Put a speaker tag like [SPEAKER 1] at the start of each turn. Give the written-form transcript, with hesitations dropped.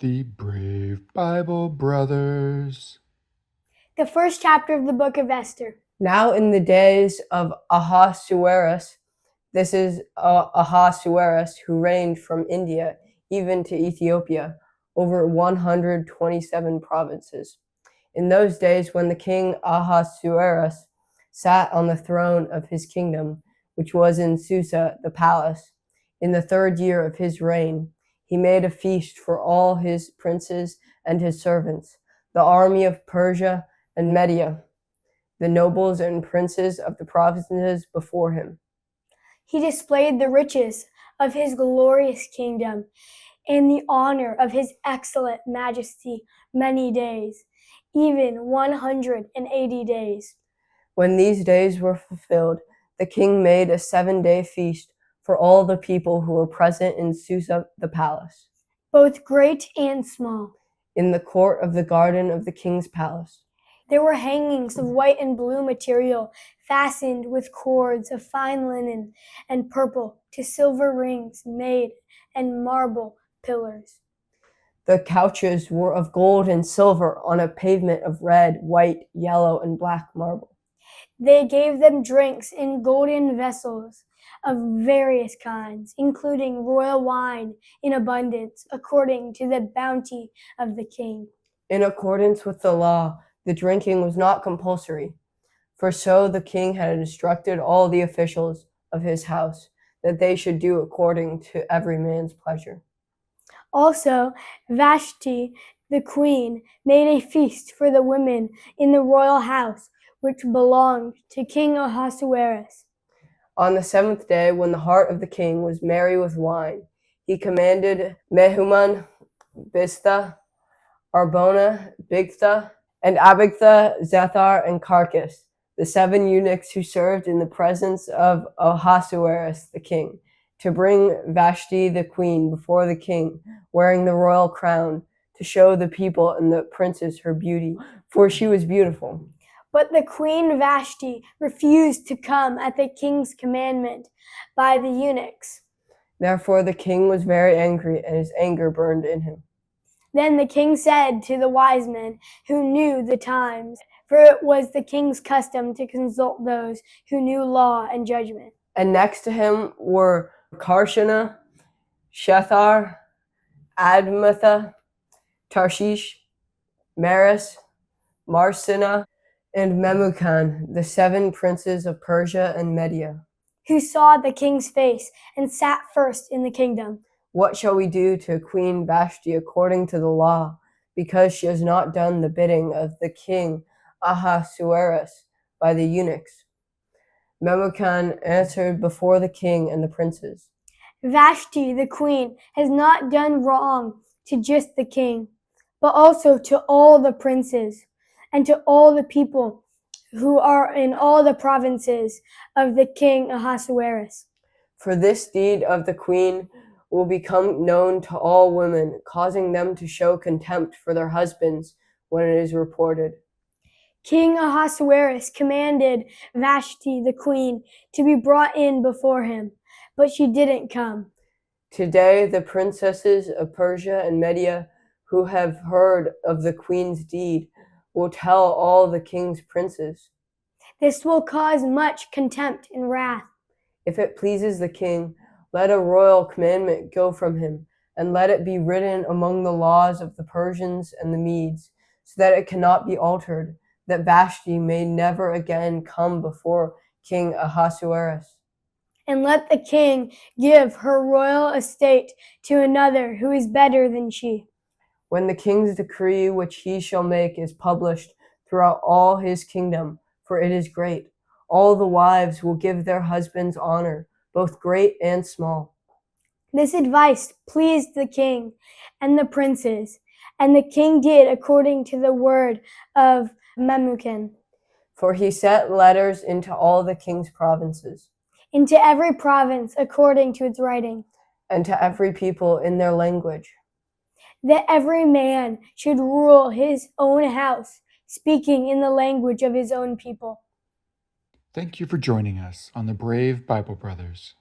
[SPEAKER 1] The brave Bible brothers.
[SPEAKER 2] The first chapter of the book of Esther.
[SPEAKER 3] Now in the days of Ahasuerus, this is Ahasuerus who reigned from India even to Ethiopia, over 127 provinces. In those days when the king Ahasuerus sat on the throne of his kingdom, which was in Susa, the palace, in the 3rd year of his reign, he made a feast for all his princes and his servants, the army of Persia and Media, the nobles and princes of the provinces before him.
[SPEAKER 2] He displayed the riches of his glorious kingdom and the honor of his excellent majesty many days, even 180 days.
[SPEAKER 3] When these days were fulfilled, the king made a 7-day feast for all the people who were present in Susa the palace,
[SPEAKER 2] both great and small.
[SPEAKER 3] in the court of the garden of the king's palace.
[SPEAKER 2] There were hangings of white and blue material, fastened with cords of fine linen and purple to silver rings made and marble pillars.
[SPEAKER 3] The couches were of gold and silver on a pavement of red, white, yellow, and black marble.
[SPEAKER 2] They gave them drinks in golden vessels of various kinds, including royal wine in abundance, according to the bounty of the king.
[SPEAKER 3] In accordance with the law, the drinking was not compulsory, for so the king had instructed all the officials of his house that they should do according to every man's pleasure.
[SPEAKER 2] Also, Vashti, the queen, made a feast for the women in the royal house, which belonged to King Ahasuerus.
[SPEAKER 3] On the 7th day, when the heart of the king was merry with wine, he commanded Mehuman, Biztha, Arbona, Bigtha, and Abagtha, Zethar, and Carcass, the 7 eunuchs who served in the presence of Ahasuerus the king, to bring Vashti the queen before the king, wearing the royal crown, to show the people and the princes her beauty, for she was beautiful.
[SPEAKER 2] But the Queen Vashti refused to come at the king's commandment by the eunuchs.
[SPEAKER 3] Therefore the king was very angry, and his anger burned in him.
[SPEAKER 2] Then the king said to the wise men who knew the times, for it was the king's custom to consult those who knew law and judgment.
[SPEAKER 3] And next to him were Karshana, Shethar, Admatha, Tarshish, Maris, Marsina, and Memucan, the 7 princes of Persia and Media,
[SPEAKER 2] who saw the king's face and sat first in the kingdom.
[SPEAKER 3] What shall we do to Queen Vashti according to the law, because she has not done the bidding of the king Ahasuerus by the eunuchs? Memucan answered before the king and the princes,
[SPEAKER 2] Vashti, the queen, has not done wrong to just the king, but also to all the princes and to all the people who are in all the provinces of the king Ahasuerus.
[SPEAKER 3] For this deed of the queen will become known to all women, causing them to show contempt for their husbands when it is reported.
[SPEAKER 2] King Ahasuerus commanded Vashti, the queen, to be brought in before him, but she didn't come.
[SPEAKER 3] Today, the princesses of Persia and Media, who have heard of the queen's deed, will tell all the king's princes.
[SPEAKER 2] This will cause much contempt and wrath.
[SPEAKER 3] If it pleases the king, let a royal commandment go from him, and let it be written among the laws of the Persians and the Medes, so that it cannot be altered, that Vashti may never again come before King Ahasuerus.
[SPEAKER 2] And let the king give her royal estate to another who is better than she.
[SPEAKER 3] When the king's decree which he shall make is published throughout all his kingdom, for it is great, all the wives will give their husbands honor, both great and small.
[SPEAKER 2] This advice pleased the king and the princes, and the king did according to the word of Memucan.
[SPEAKER 3] For he sent letters into all the king's provinces,
[SPEAKER 2] into every province according to its writing,
[SPEAKER 3] and to every people in their language,
[SPEAKER 2] that every man should rule his own house, speaking in the language of his own people.
[SPEAKER 1] Thank you for joining us on the Brave Bible Brothers.